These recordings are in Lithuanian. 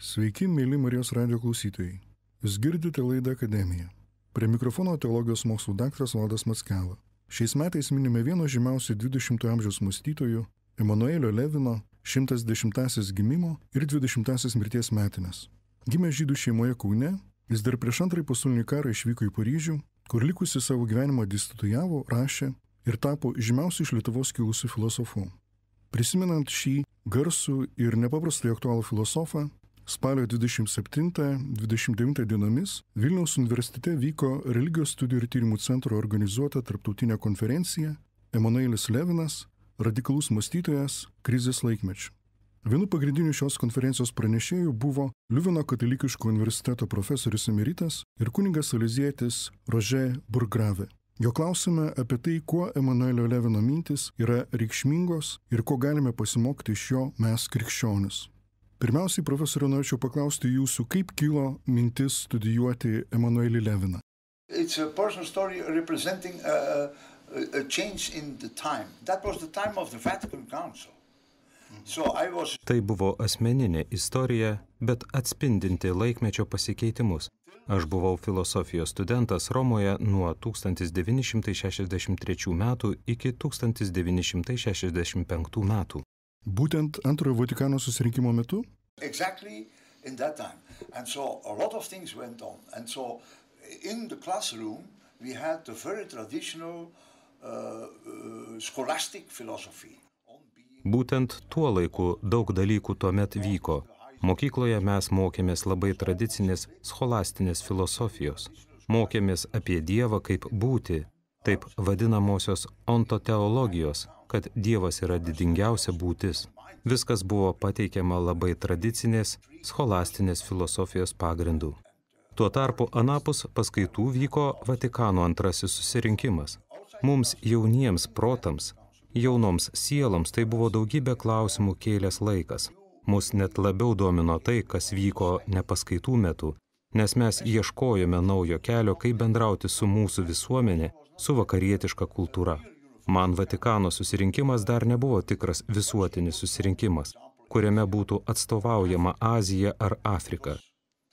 Sveiki, mėly Marijos radijo klausytojai. Jūs girdite laidą Akademija. Prie mikrofono teologijos mokslų daktaras Valdas Mackela. Šiais metais minime vieno žymiausių 20-ojo amžiaus mąstytojų Emanuelio Levino 110-asis gimimo ir 20-asis mirties metinės. Gimė žydų šeimoje Kaune, jis dar prieš antrąjį pasaulinį karą išvyko į Paryžių, kur likusi savo gyvenimą distutujavo, rašė ir tapo žymiausiu iš Lietuvos kilusiu filosofu. Prisimenant šį garsų ir nepaprastai aktualų filosofą, spalio 27-29 dienomis Vilniaus universitete vyko Religijos studijų ir tyrimų centro organizuota tarptautinė konferencija Emanuelis Levinas – radikalus mąstytojas krizės laikmečiu. Vienu pagrindiniu šios konferencijos pranešėjų buvo Liuveno katalikiško universiteto profesorius emeritas ir kunigas salezietis Roger Bourgrave. Jo klausime apie tai, kuo Emanuelio Levino mintis yra reikšmingos ir ko galime pasimokti iš jo mes krikščionis. Pirmiausiai, profesoriau, norėčiau paklausti jūsų, kaip kilo mintis studijuoti Emanuelį Leviną. It's a personal story representing a change in the time. That was the time of the Vatican Council. Tai buvo asmeninė istorija, bet atspindinti laikmečio pasikeitimus. Aš buvau filosofijos studentas Romoje nuo 1963 metų iki 1965 metų. Būtent antrojo Vatikano susirinkimo metu? Exactly in that time. And so a lot of things went on. And so in the classroom we had the very traditional scholastic philosophy. Būtent tuo laiku daug dalykų tuomet vyko. Mokykloje mes mokėmės labai tradicinės scholastinės filosofijos. Mokėmės apie Dievą kaip būtį, taip vadinamosios ontoteologijos, kad Dievas yra didingiausia būtis. Viskas buvo pateikiama labai tradicinės, scholastinės filosofijos pagrindų. Tuo tarpu anapus paskaitų vyko Vatikano antrasis susirinkimas. Mums jauniems protams, jaunoms sieloms tai buvo daugybė klausimų kėlęs laikas. Mus net labiau domino tai, kas vyko ne paskaitų metu, nes mes ieškojome naujo kelio, kaip bendrauti su mūsų visuomenė, su vakarietiška kultūra. Man Vatikano susirinkimas dar nebuvo tikras visuotinis susirinkimas, kuriame būtų atstovaujama Azija ar Afrika.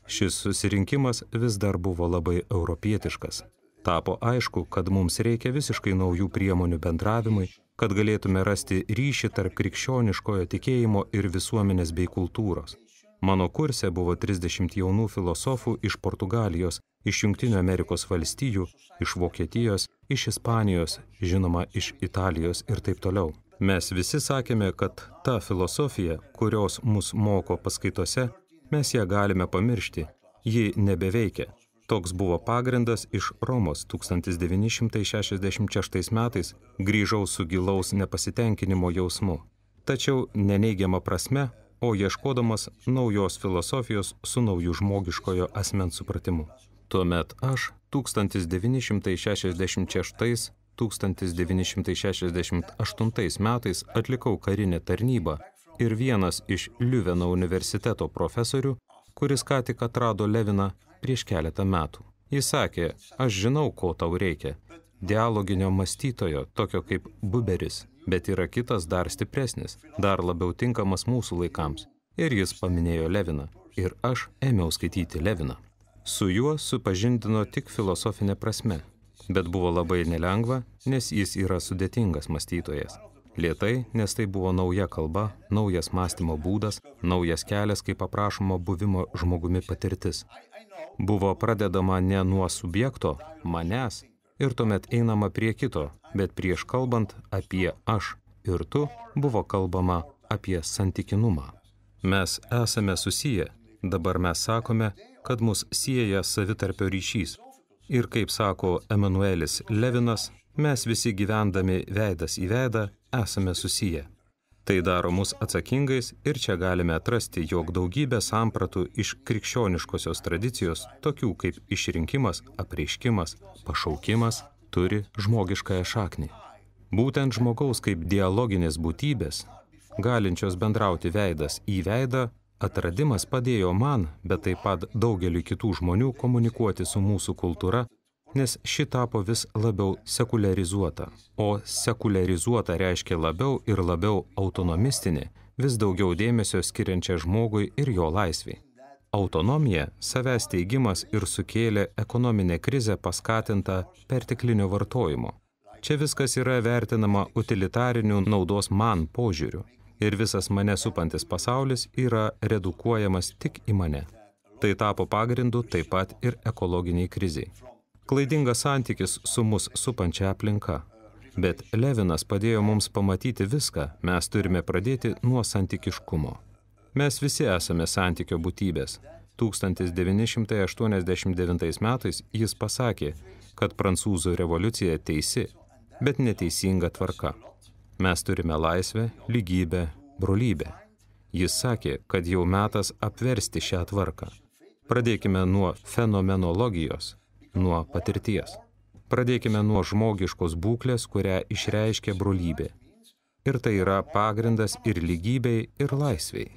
Šis susirinkimas vis dar buvo labai europietiškas. Tapo aišku, kad mums reikia visiškai naujų priemonių bendravimui, kad galėtume rasti ryšį tarp krikščioniškojo tikėjimo ir visuomenės bei kultūros. Mano kurse buvo 30 jaunų filosofų iš Portugalijos, iš Jungtinių Amerikos valstijų, iš Vokietijos, iš Ispanijos, žinoma, iš Italijos ir taip toliau. Mes visi sakėme, kad ta filosofija, kurios mus moko paskaitose, mes ją galime pamiršti, ji nebeveikia. Toks buvo pagrindas iš Romos 1966 metais, grįžau su gilaus nepasitenkinimo jausmu. Tačiau neneigiama prasme, o ieškodamas naujos filosofijos su nauju žmogiškojo asmens supratimu. Tuomet aš 1966-1968 metais atlikau karinę tarnybą ir vienas iš Liuveno universiteto profesorių, kuris ką tik atrado Leviną prieš keletą metų. Jis sakė, aš žinau, ko tau reikia. Dialoginio mąstytojo, tokio kaip Buberis, bet yra kitas dar stipresnis, dar labiau tinkamas mūsų laikams. Ir jis paminėjo Leviną. Ir aš ėmiau skaityti Leviną. Su juo supažindino tik filosofinė prasme, bet buvo labai nelengva, nes jis yra sudėtingas mąstytojas. Lėtai, nes tai buvo nauja kalba, naujas mąstymo būdas, naujas kelias, kaip aprašoma buvimo žmogumi patirtis. Buvo pradedama ne nuo subjekto, manęs, ir tuomet einama prie kito, bet prieš kalbant apie aš ir tu, buvo kalbama apie santykinumą. Mes esame susiję, dabar mes sakome, kad mus sieja savitarpio ryšys. Ir kaip sako Emanuelis Levinas, mes visi gyvendami veidas į veidą esame susiję. Tai daro mus atsakingais ir čia galime atrasti, jog daugybė sampratų iš krikščioniškosios tradicijos, tokių kaip išrinkimas, apreiškimas, pašaukimas, turi žmogiškąją šaknį. Būtent žmogaus kaip dialoginės būtybės, galinčios bendrauti veidas į veidą, atradimas padėjo man, bet taip pat daugeliu kitų žmonių komunikuoti su mūsų kultūra, nes ši tapo vis labiau sekuliarizuota. O sekuliarizuota reiškia labiau ir labiau autonomistinė, vis daugiau dėmesio skiriančia žmogui ir jo laisvei. autonomija, savęs teigimas ir sukėlė ekonominę krizę paskatintą perteklinio vartojimo. Čia viskas yra vertinama utilitariniu naudos man požiūriu ir visas mane supantis pasaulis yra redukuojamas tik į mane. Tai tapo pagrindu taip pat ir ekologiniai kriziai. Klaidingas santykis su mus supančia aplinka. Bet Levinas padėjo mums pamatyti viską, mes turime pradėti nuo santykiškumo. Mes visi esame santykio būtybės. 1989 metais jis pasakė, kad prancūzų revoliucija teisi, bet neteisinga tvarka. Mes turime laisvę, lygybę, brolybę. Jis sakė, kad jau metas apversti šią tvarką. Pradėkime nuo fenomenologijos, nuo patirties. Pradėkime nuo žmogiškos būklės, kurią išreiškia brolybė. Ir tai yra pagrindas ir lygybei, ir laisvei.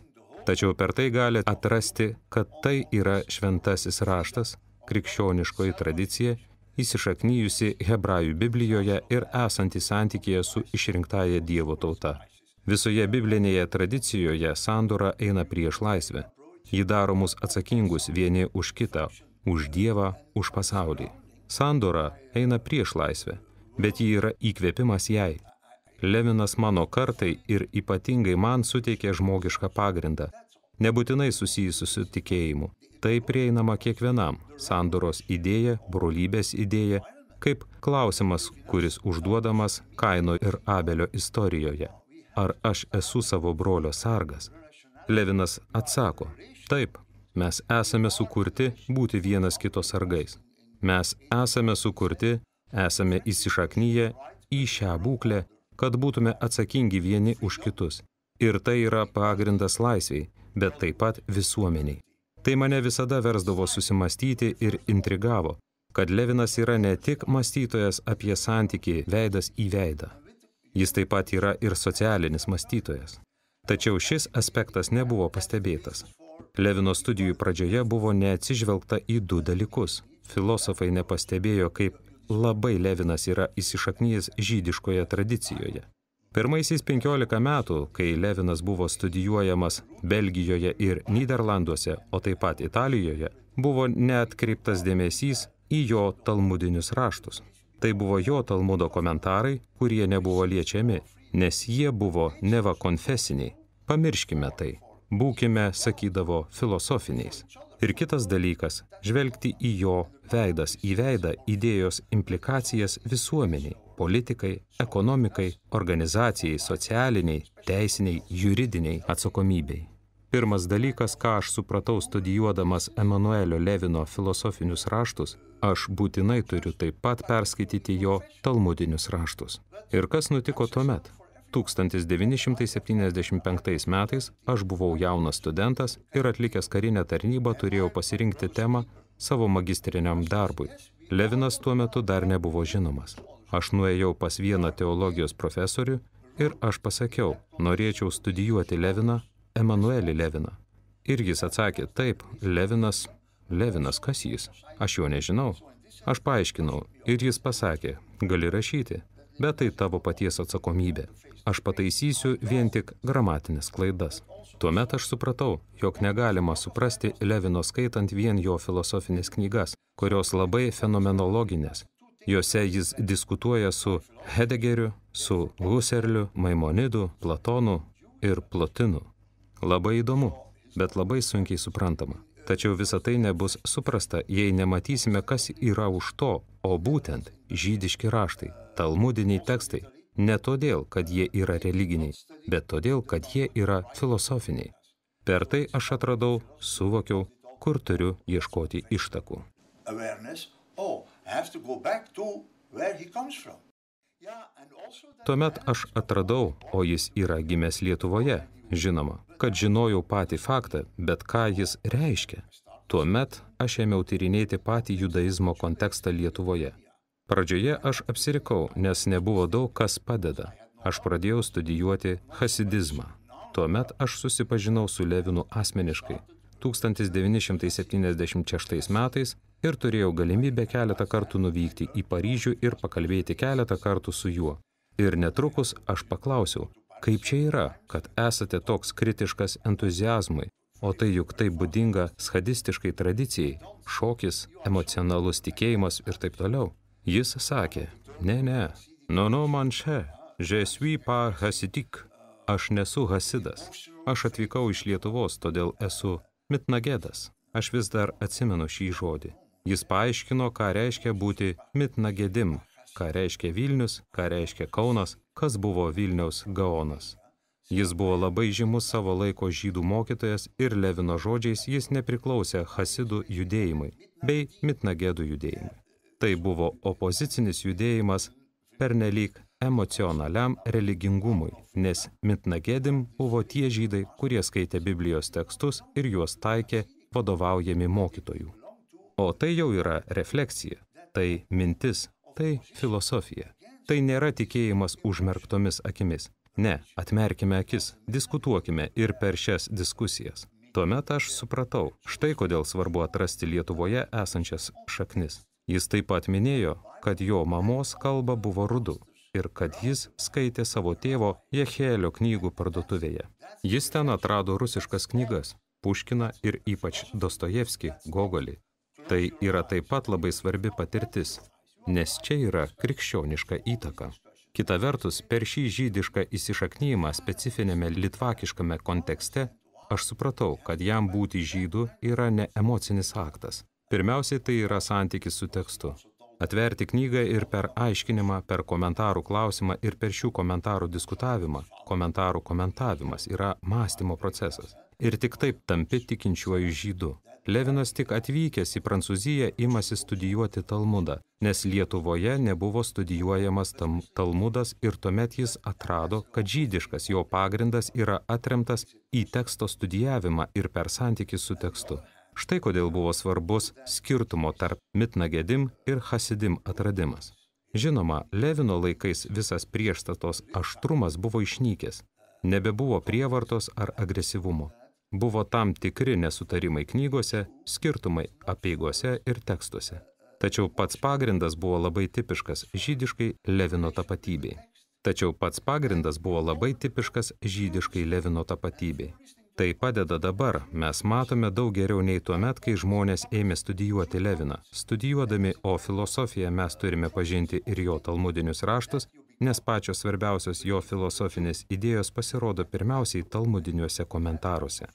Tačiau per tai gali atrasti, kad tai yra šventasis raštas, krikščioniškoji tradicija, įsišaknyjusi Hebrajų Biblijoje ir esanti santykyje su išrinktąja Dievo tauta. Visoje biblinėje tradicijoje sandora eina prieš laisvę. Ji daro mus atsakingus vieni už kitą, už Dievą, už pasaulį. Sandora eina prieš laisvę, bet ji yra įkvėpimas jai. Levinas mano kartai ir ypatingai man suteikė žmogišką pagrindą, nebūtinai susijusiu su tikėjimu. Tai prieinama kiekvienam, sandoros idėja, brolybės idėja, kaip klausimas, kuris užduodamas Kaino ir Abelio istorijoje. Ar aš esu savo brolio sargas? Levinas atsako, taip, mes esame sukurti būti vienas kito sargais. Mes esame sukurti, esame įsišaknyję į šią būklę, kad būtume atsakingi vieni už kitus. Ir tai yra pagrindas laisviai, bet taip pat visuomeniai. Tai mane visada versdavo susimastyti ir intrigavo, kad Levinas yra ne tik mąstytojas apie santykį veidas į veidą. Jis taip pat yra ir socialinis mąstytojas. Tačiau šis aspektas nebuvo pastebėtas. Levino studijų pradžioje buvo neatsižvelgta į du dalykus. Filosofai nepastebėjo, kaip labai Levinas yra įsišaknyjęs žydiškoje tradicijoje. Pirmaisiais 15 metų, kai Levinas buvo studijuojamas Belgijoje ir Nyderlanduose, o taip pat Italijoje, buvo neatkreiptas dėmesys į jo talmudinius raštus. Tai buvo jo Talmudo komentarai, kurie nebuvo liečiami, nes jie buvo neva konfesiniai. Pamirškime tai. Būkime, sakydavo, filosofiniais. Ir kitas dalykas – žvelgti į jo veidas į veidą idėjos implikacijas visuomeniai, politikai, ekonomikai, organizacijai, socialiniai, teisiniai, juridiniai atsakomybei. Pirmas dalykas, ką aš supratau studijuodamas Emanuelio Levino filosofinius raštus, aš būtinai turiu taip pat perskaityti jo talmudinius raštus. Ir kas nutiko tuomet? 1975 metais aš buvau jaunas studentas ir atlikęs karinę tarnybą turėjau pasirinkti temą savo magistriniam darbui. Levinas tuo metu dar nebuvo žinomas. Aš nuėjau pas vieną teologijos profesorių ir aš pasakiau, norėčiau studijuoti Leviną, Emanuelį Leviną. Ir jis atsakė, taip, Levinas, kas jis? Aš jo nežinau. Aš paaiškinau ir jis pasakė, gali rašyti, bet tai tavo paties atsakomybė. Aš pataisysiu vien tik gramatinės klaidas. Tuomet aš supratau, jog negalima suprasti Levino skaitant vien jo filosofinės knygas, kurios labai fenomenologinės. Jose jis diskutuoja su Hedegeriu, su Husserliu, Maimonidu, Platonu ir Plotinu. Labai įdomu, bet labai sunkiai suprantama. Tačiau visa tai nebus suprasta, jei nematysime, kas yra už to, o būtent žydiški raštai, talmudiniai tekstai. Ne todėl, kad jie yra religiniai, bet todėl, kad jie yra filosofiniai. Per tai aš atradau, suvokiau, kur turiu ieškoti ištakų. Tuomet aš atradau, o jis yra gimęs Lietuvoje, žinoma, kad žinojau patį faktą, bet ką jis reiškia. Tuomet aš ėmiau tyrinėti patį judaizmo kontekstą Lietuvoje. Pradžioje aš apsirikau, nes nebuvo daug kas padeda. Aš pradėjau studijuoti hasidizmą. Tuomet aš susipažinau su Levinu asmeniškai 1976 metais ir turėjau galimybę keletą kartų nuvykti į Paryžių ir pakalbėti keletą kartų su juo. Ir netrukus aš paklausiau, kaip čia yra, kad esate toks kritiškas entuziazmui, O tai juk tai būdinga schadistiškai tradicijai, šokis, emocionalus tikėjimas ir taip toliau. Jis sakė, ne, no man čia, je suis pas hasidik, aš nesu hasidas. Aš atvykau iš Lietuvos, todėl esu mitnagedas. Aš vis dar atsimenu šį žodį. Jis paaiškino, ką reiškia būti mitnagedim, ką reiškia Vilnius, ką reiškia Kaunas, kas buvo Vilniaus Gaonas. Jis buvo labai žymus savo laiko žydų mokytojas ir Levino žodžiais jis nepriklausė hasidų judėjimui bei mitnagedų judėjimui. Tai buvo opozicinis judėjimas pernelyg emocionaliam religingumui, nes mitnagedim buvo tie žydai, kurie skaitė Biblijos tekstus ir juos taikė vadovaujami mokytojų. O tai jau yra refleksija, tai mintis, tai filosofija. Tai nėra tikėjimas užmerktomis akimis. Ne, atmerkime akis, diskutuokime ir per šias diskusijas. Tuomet aš supratau, štai kodėl svarbu atrasti Lietuvoje esančias šaknis. Jis taip pat minėjo, kad jo mamos kalba buvo rudu ir kad jis skaitė savo tėvo Jechielio knygų parduotuvėje. Jis ten atrado rusiškas knygas, Puškiną ir ypač Dostojevskį, Gogolį. Tai yra taip pat labai svarbi patirtis, nes čia yra krikščioniška įtaka. Kita vertus, per šį žydišką įsišaknyjimą specifinėme litvakiškame kontekste, aš supratau, kad jam būti žydu yra ne emocinis aktas. Pirmiausiai tai yra santykis su tekstu. Atverti knygą ir per aiškinimą, per komentarų klausimą ir per šių komentarų diskutavimą. Komentarų komentavimas yra mąstymo procesas. Ir tik taip tampi tikinčiuoju žydu. Levinas tik atvykęs į Prancūziją imasi studijuoti Talmudą, nes Lietuvoje nebuvo studijuojamas Talmudas ir tuomet jis atrado, kad žydiškas jo pagrindas yra atremtas į teksto studijavimą ir per santykį su tekstu. Štai kodėl buvo svarbus skirtumo tarp mitnagedim ir hasidim atradimas. Žinoma, Levino laikais visas priešstatos aštrumas buvo išnykęs, nebebuvo prievartos ar agresyvumo. Buvo tam tikri nesutarimai knygose, skirtumai apeigose ir tekstuose. Tačiau pats pagrindas buvo labai tipiškas žydiškai Levino tapatybei. Tai padeda dabar, mes matome daug geriau nei tuomet, kai žmonės ėmė studijuoti Leviną. Studijuodami, o filosofiją mes turime pažinti ir jo talmudinius raštus, nes pačios svarbiausios jo filosofinės idėjos pasirodo pirmiausiai talmudiniuose komentaruose.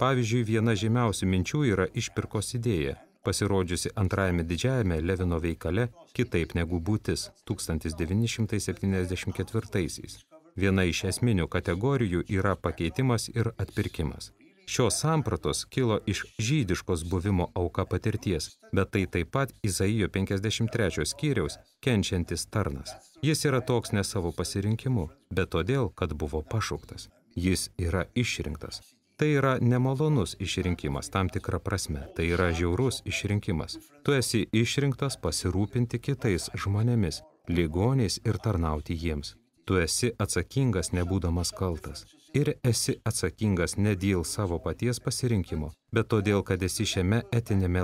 Pavyzdžiui, viena žymiausių minčių yra išpirkos idėja, pasirodžiusi antrajame didžiajame Levino veikale Kitaip negu būtis 1974. Viena iš esminių kategorijų yra pakeitimas ir atpirkimas. Šios sampratos kilo iš žydiškos buvimo auka patirties, bet tai taip pat Izaijo 53 skyriaus kenčiantis tarnas. Jis yra toks ne savo pasirinkimu, bet todėl, kad buvo pašauktas. Jis yra išrinktas. Tai yra nemalonus išrinkimas tam tikra prasme, tai yra žiaurus išrinkimas. Tu esi išrinktas pasirūpinti kitais žmonėmis, ligoniais ir tarnauti jiems. Tu esi atsakingas nebūdamas kaltas. Ir esi atsakingas ne dėl savo paties pasirinkimo, bet todėl, kad esi šiame etinėme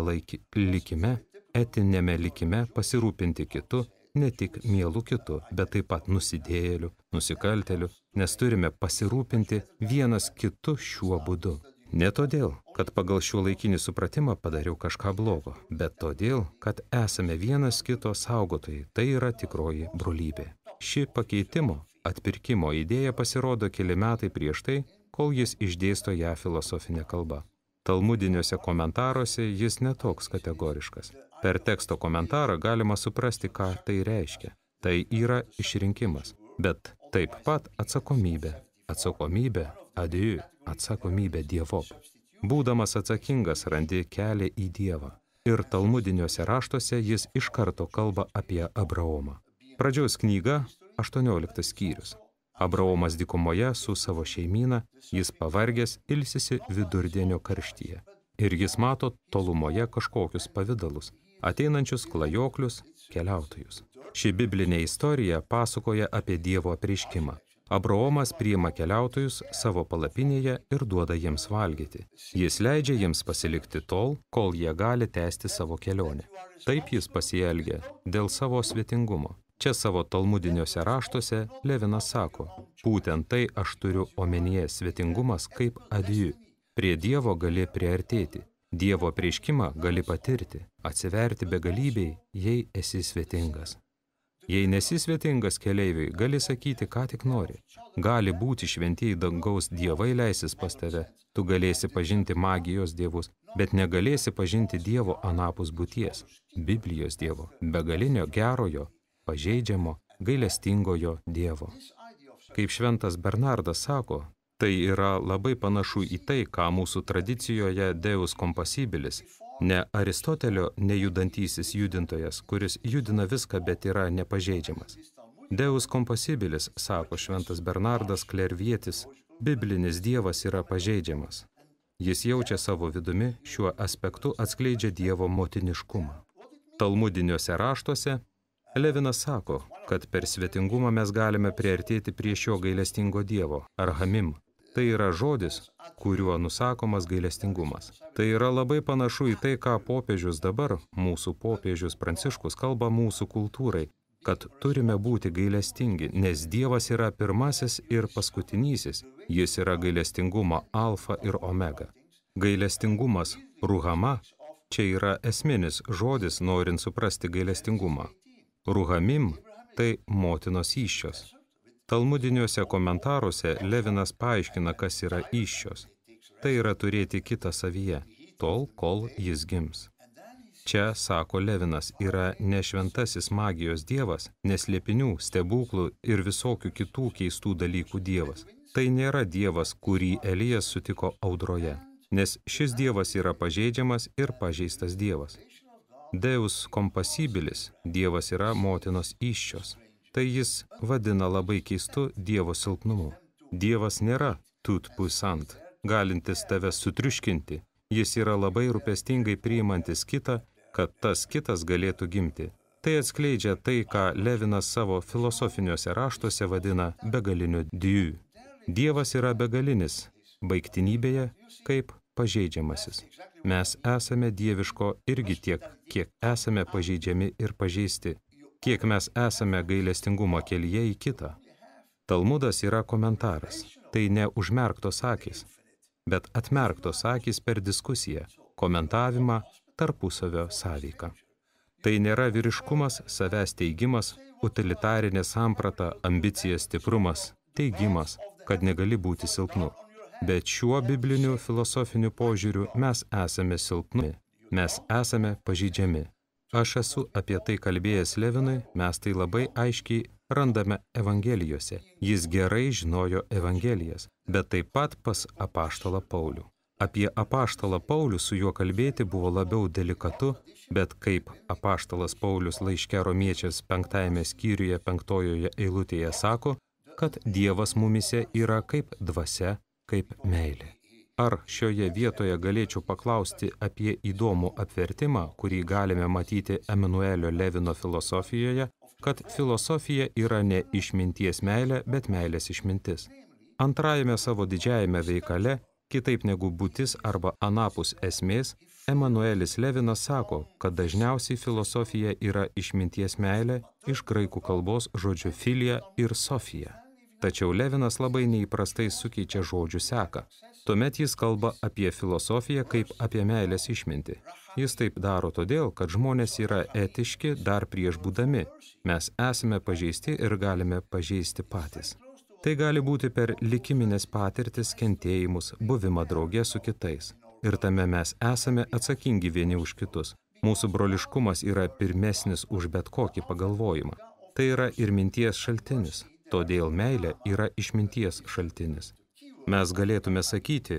likime pasirūpinti kitu, ne tik mielu kitu, bet taip pat nusidėjėliu, nusikalteliu, nes turime pasirūpinti vienas kitu šiuo būdu. Ne todėl, kad pagal šiuolaikinį supratimą padariau kažką blogo, bet todėl, kad esame vienas kito saugotojai, tai yra tikroji brolybė. Ši pakeitimo, atpirkimo idėja pasirodo keli metai prieš tai, kol jis išdėsto ją filosofinė kalba. Talmudiniuose komentaruose jis netoks kategoriškas. Per teksto komentarą galima suprasti, ką tai reiškia. Tai yra išrinkimas, bet taip pat atsakomybė. Atsakomybė, atsakomybė Dievop. Būdamas atsakingas randi kelią į Dievą. Ir talmudiniuose raštuose jis iš karto kalba apie Abraomą. Pradžios knyga, 18 skyrius. Abraomas dykumoje su savo šeimyna, jis pavargęs ilsisi vidurdienio karštyje. Ir jis mato tolumoje kažkokius pavidalus, ateinančius klajoklius, keliautojus. Ši biblinė istorija pasakoja apie Dievo apreiškimą. Abraomas priima keliautojus savo palapinėje ir duoda jiems valgyti. Jis leidžia jiems pasilikti tol, kol jie gali tęsti savo kelionę. Taip jis pasielgia dėl savo svetingumo. Čia savo talmudiniuose raštuose Levinas sako, būtent tai aš turiu omenyje svetingumas kaip adijų. Prie Dievo gali priartėti, Dievo apreiškimą gali patirti, atsiverti begalybei, jei esi svetingas. Jei nesi svetingas keleiviui, gali sakyti, ką tik nori. Gali būti šventieji dangaus dievai leisis pas tave, tu galėsi pažinti magijos dievus, bet negalėsi pažinti Dievo anapus būties, Biblijos Dievo, begalinio gerojo, pažeidžiamo, gailestingojo Dievo. Kaip šventas Bernardas sako, tai yra labai panašu į tai, ką mūsų tradicijoje Deus compasibilis, ne Aristotelio nejudantysis judintojas, kuris judina viską, bet yra nepažeidžiamas. Deus compasibilis, sako šventas Bernardas Klervietis, biblinis Dievas yra pažeidžiamas. Jis jaučia savo vidumi, šiuo aspektu atskleidžia Dievo motiniškumą. Talmudiniuose raštuose Levinas sako, kad per svetingumą mes galime priartėti prie šio gailestingo Dievo, arhamim. Tai yra žodis, kuriuo nusakomas gailestingumas. Tai yra labai panašu į tai, ką popiežius dabar, mūsų popiežius Pranciškus, kalba mūsų kultūrai, kad turime būti gailestingi, nes Dievas yra pirmasis ir paskutinysis, jis yra gailestingumo alfa ir omega. Gailestingumas, ruhama, čia yra esminis žodis, norint suprasti gailestingumą. Ruhamim – tai motinos įsčios. Talmudiniuose komentaruose Levinas paaiškina, kas yra įsčios. Tai yra turėti kitą savyje, tol, kol jis gims. Čia, sako Levinas, yra ne šventasis magijos dievas, neslėpinių, stebuklų ir visokių kitų keistų dalykų dievas. Tai nėra dievas, kurį Elijas sutiko audroje, nes šis dievas yra pažeidžiamas ir pažeistas dievas. Deus compasibilis, dievas yra motinos įsčios. Tai jis vadina labai keistu Dievo silpnumu. Dievas nėra tout puissant, galintis tave sutriuškinti. Jis yra labai rūpestingai priimantis kitą, kad tas kitas galėtų gimti. Tai atskleidžia tai, ką Levinas savo filosofiniuose raštuose vadina begaliniu Dieu. Dievas yra begalinis, baigtinybėje kaip pažeidžiamasis. Mes esame dieviško irgi tiek, kiek esame pažeidžiami ir pažeisti. Kiek mes esame gailestingumo kelyje į kitą. Talmudas yra komentaras. Tai ne užmerktos akys, bet atmerktos akys per diskusiją, komentavimą, tarpusavio sąveiką. Tai nėra vyriškumas, savęs teigimas, utilitarinė samprata, ambicija, stiprumas, teigimas, kad negali būti silpnu. Bet šiuo bibliniu filosofiniu požiūriu mes esame silpni, mes esame pažeidžiami. Aš esu apie tai kalbėjęs Levinui, mes tai labai aiškiai randame Evangelijose. Jis gerai žinojo Evangelijas, bet taip pat pas apaštalą Paulių. Apie apaštalą Paulių su juo kalbėti buvo labiau delikatu, bet kaip apaštalas Paulius laiške Romiečiams 5 skyriuje 5 eilutėje sako, kad Dievas mumyse yra kaip dvasia, kaip meilė. Ar šioje vietoje galėčiau paklausti apie įdomų apvertimą, kurį galime matyti Emanuelio Levino filosofijoje, kad filosofija yra ne išminties meilė, bet meilės išmintis. Antrajame savo didžiajame veikale, kitaip negu būtis arba anapus esmės, Emanuelis Levinas sako, kad dažniausiai filosofija yra išminties meilė iš graikų kalbos žodžių filija ir sofija. Tačiau Levinas labai neįprastai sukeičia žodžių seką. Tuomet jis kalba apie filosofiją kaip apie meilės išmintį. Jis taip daro todėl, kad žmonės yra etiški dar prieš būdami. Mes esame pažeisti ir galime pažeisti patys. Tai gali būti per likiminės patirtis, kentėjimus, buvimą drauge su kitais. Ir tame mes esame atsakingi vieni už kitus. Mūsų broliškumas yra pirmesnis už bet kokį pagalvojimą. Tai yra ir minties šaltinis. Todėl meilė yra išminties šaltinis. Mes galėtume sakyti,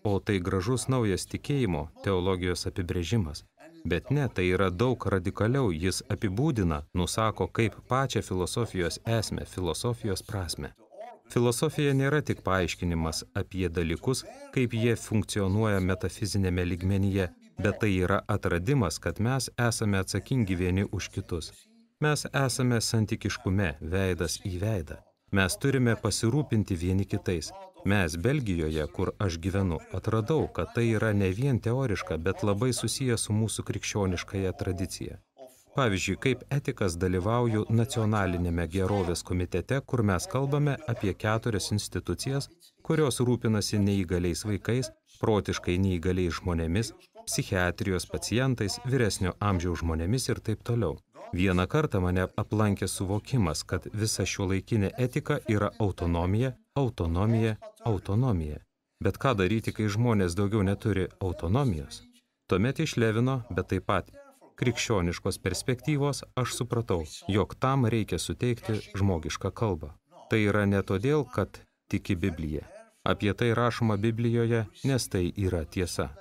o tai gražus naujas tikėjimo, teologijos apibrėžimas. Bet ne, tai yra daug radikaliau, jis apibūdina, nusako kaip pačią filosofijos esmę, filosofijos prasmę. Filosofija nėra tik paaiškinimas apie dalykus, kaip jie funkcionuoja metafizinėme lygmenyje, bet tai yra atradimas, kad mes esame atsakingi vieni už kitus. Mes esame santykiškume, veidas į veidą. Mes turime pasirūpinti vieni kitais. Mes Belgijoje, kur aš gyvenu, atradau, kad tai yra ne vien teoriška, bet labai susiję su mūsų krikščioniškąja tradicija. Pavyzdžiui, kaip etikas dalyvauju nacionalinėme gerovės komitete, kur mes kalbame apie 4 institucijas, kurios rūpinasi neįgaliais vaikais, protiškai neįgaliais žmonėmis, psichiatrijos pacientais, vyresnio amžiaus žmonėmis ir taip toliau. Vieną kartą mane aplankė suvokimas, kad visa šiuolaikinė etika yra autonomija, autonomija, autonomija. Bet ką daryti, kai žmonės daugiau neturi autonomijos? Tuomet iš Levino, bet taip pat krikščioniškos perspektyvos, aš supratau, jog tam reikia suteikti žmogišką kalbą. Tai yra ne todėl, kad tiki Biblija. Apie tai rašoma Biblijoje, nes tai yra tiesa.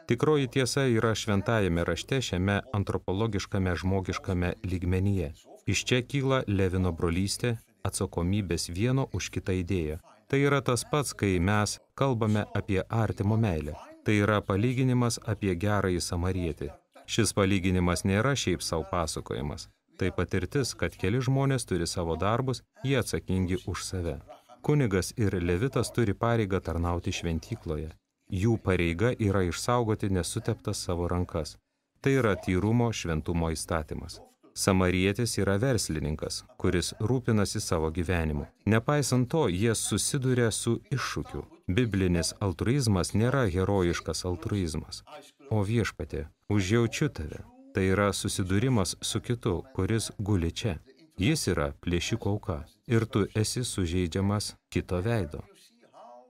Tikroji tiesa yra šventajame rašte šiame antropologiškame žmogiškame lygmenyje. Iš čia kyla Levino brolystė, atsakomybės vieno už kitą idėją. Tai yra tas pats, kai mes kalbame apie artimo meilę. Tai yra palyginimas apie gerąjį samarietį. Šis palyginimas nėra šiaip savo pasakojimas. Tai patirtis, kad keli žmonės turi savo darbus, jie atsakingi už save. Kunigas ir levitas turi pareigą tarnauti šventykloje. Jų pareiga yra išsaugoti nesuteptas savo rankas. Tai yra tyrumo, šventumo įstatymas. Samarietis yra verslininkas, kuris rūpinasi savo gyvenimu. Nepaisant to, jie susiduria su iššūkiu. Biblinis altruizmas nėra herojiškas altruizmas. O Viešpatie, užjaučiu tave. Tai yra susidūrimas su kitu, kuris guli čia. Jis yra plėšiko auka ir tu esi sužeidžiamas kito veido.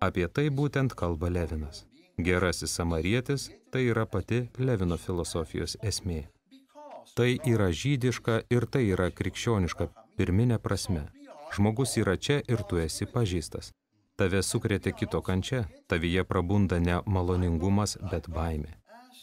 Apie tai būtent kalba Levinas. Gerasis samarietis tai yra pati Levino filosofijos esmė. Tai yra žydiška ir tai yra krikščioniška pirminė prasme. Žmogus yra čia ir tu esi pažeistas. Tave sukrėtė kito kančia, tavyje prabunda ne maloningumas, bet baimė.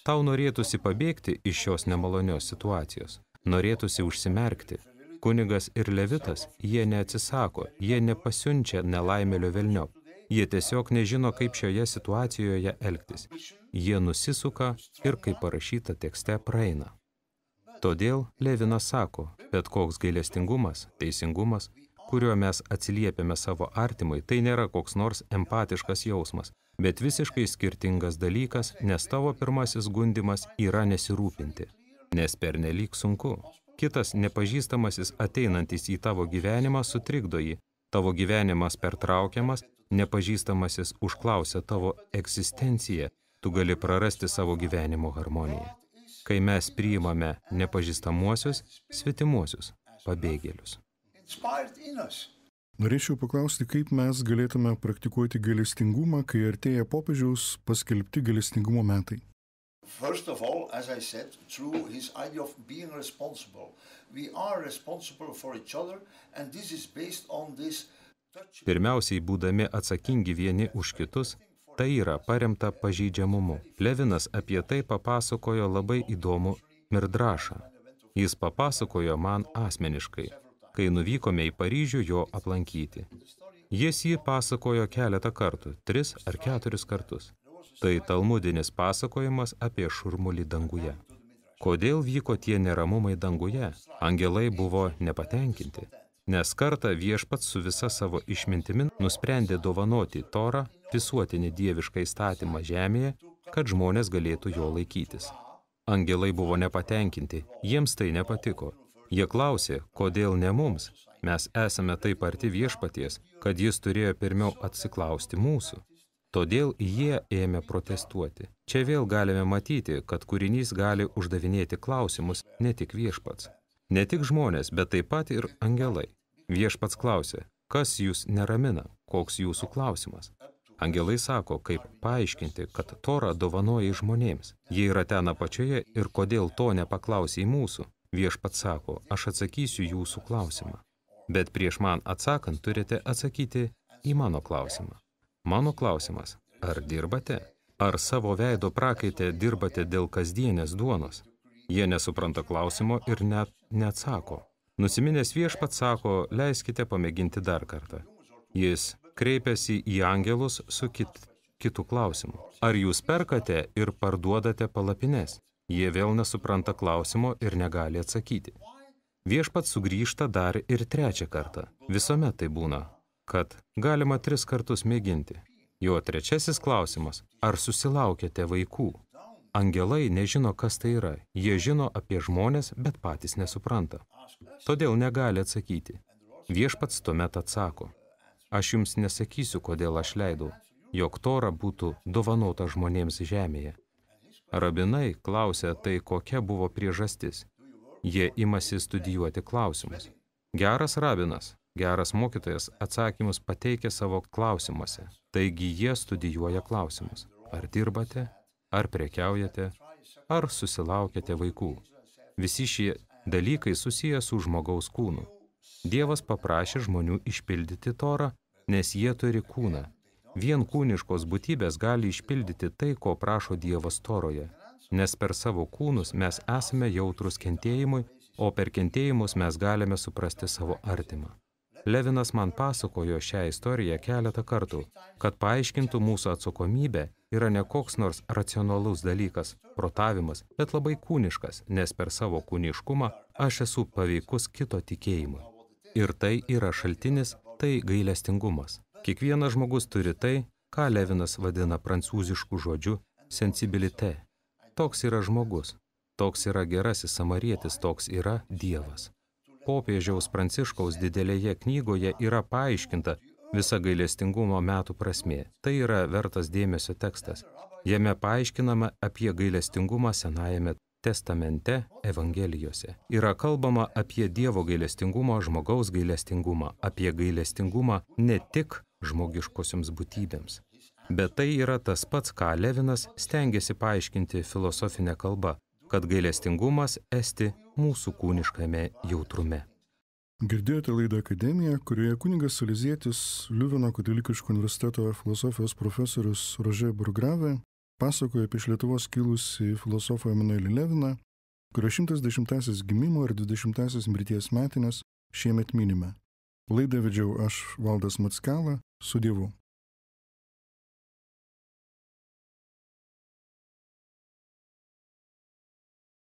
Tau norėtųsi pabėgti iš šios nemalonios situacijos. Norėtųsi užsimerkti. Kunigas ir levitas, jie neatsisako, jie nepasiunčia nelaimėlio velniop. Jie tiesiog nežino, kaip šioje situacijoje elgtis. Jie nusisuka ir, kaip parašyta tekste, praeina. Todėl Levinas sako, bet koks gailestingumas, teisingumas, kuriuo mes atsiliepiame savo artimui, tai nėra koks nors empatiškas jausmas, bet visiškai skirtingas dalykas, nes tavo pirmasis gundymas yra nesirūpinti, nes pernelyg sunku. Kitas nepažįstamasis ateinantis į tavo gyvenimą sutrikdo jį, tavo gyvenimas pertraukiamas, nepažįstamasis užklausia tavo egzistenciją, tu gali prarasti savo gyvenimo harmoniją. Kai mes priimame nepažįstamuosius, svetimuosius, pabėgėlius. Norėčiau paklausti, kaip mes galėtume praktikuoti gailestingumą, kai artėja popiežiaus paskelbti gailestingumo metai. First of all, as I said, through his idea of being responsible. We are responsible for each other, and this is based on this. Pirmiausiai, būdami atsakingi vieni už kitus, tai yra paremta pažeidžiamumu. Levinas apie tai papasakojo labai įdomų mirdrašą. Jis papasakojo man asmeniškai, kai nuvykome į Paryžių jo aplankyti. Jis jį pasakojo keletą kartų, 3 ar 4 kartus. Tai talmudinis pasakojimas apie šurmulį danguje. Kodėl vyko tie neramumai danguje? Angelai buvo nepatenkinti. Nes kartą Viešpats su visa savo išmintimi nusprendė dovanoti Torą, visuotinį dievišką įstatymą žemėje, kad žmonės galėtų jo laikytis. Angelai buvo nepatenkinti, jiems tai nepatiko. Jie klausė, kodėl ne mums? Mes esame taip arti Viešpaties, kad jis turėjo pirmiau atsiklausti mūsų. Todėl jie ėmė protestuoti. Čia vėl galime matyti, kad kūrinys gali uždavinėti klausimus ne tik Viešpats. Ne tik žmonės, bet taip pat ir angelai. Viešpats klausė, kas jūs neramina, koks jūsų klausimas. Angelai sako, kaip paaiškinti, kad Torą dovanoja žmonėms. Jie yra ten apačioje ir kodėl to nepaklausė į mūsų. Viešpats sako, aš atsakysiu jūsų klausimą. Bet prieš man atsakant turite atsakyti į mano klausimą. Mano klausimas, ar dirbate? Ar savo veido prakaite dirbate dėl kasdienės duonos? Jie nesupranta klausimo ir net neatsako. Nusiminęs Viešpats sako, leiskite pamėginti dar kartą. Jis kreipiasi į angelus su kitu klausimu. Ar jūs perkate ir parduodate palapines? Jie vėl nesupranta klausimo ir negali atsakyti. Viešpats sugrįžta dar ir 3 kartą. Visuomet tai būna, kad galima 3 kartus mėginti. Jo 3 klausimas, ar susilaukėte vaikų? Angelai nežino, kas tai yra. Jie žino apie žmonės, bet patys nesupranta. Todėl negali atsakyti. Viešpats tuomet atsako: aš jums nesakysiu, kodėl aš leidau, jog Tora būtų dovanota žmonėms žemėje. Rabinai klausia, tai kokia buvo priežastis. Jie imasi studijuoti klausimus. Geras rabinas, geras mokytojas atsakymus pateikia savo klausimuose. Taigi jie studijuoja klausimus. Ar dirbate, ar prekiaujate, ar susilaukėte vaikų. Visi šie dalykai susiję su žmogaus kūnu. Dievas paprašė žmonių išpildyti Torą, nes jie turi kūną. Vien kūniškos būtybės gali išpildyti tai, ko prašo Dievas Toroje, nes per savo kūnus mes esame jautrus kentėjimui, o per kentėjimus mes galime suprasti savo artimą. Levinas man pasakojo šią istoriją keletą kartų, kad paaiškintų mūsų atsakomybę yra ne koks nors racionalus dalykas, protavimas, bet labai kūniškas, nes per savo kūniškumą aš esu paveikus kito tikėjimui. Ir tai yra šaltinis, tai gailestingumas. Kiekvienas žmogus turi tai, ką Levinas vadina prancūzišku žodžiu sensibilité. Toks yra žmogus, toks yra gerasis samarietis, toks yra Dievas. Popiežiaus Pranciškaus didelėje knygoje yra paaiškinta visa gailestingumo metų prasmė. Tai yra vertas dėmesio tekstas. Jame paaiškinama apie gailestingumą Senajame testamente Evangelijose. Yra kalbama apie Dievo gailestingumą, žmogaus gailestingumą, apie gailestingumą ne tik žmogiškosioms būtybėms. Bet tai yra tas pats, ką Levinas stengiasi paaiškinti filosofinę kalbą, kad gailestingumas esti mūsų kūniškame jautrume. Girdėjote laidą Akademija, kurioje kunigas salezietis Liuveno katalikiško universiteto filosofijos profesorius Rožė Burgravė pasakoja apie iš Lietuvos kilusį filosofą Emanuelį Leviną, kurio 110-asis gimimo ir 20-asis mirties metinės šiemet minime. Laidą vedžiau aš, Valdas Mackela, su Dievu.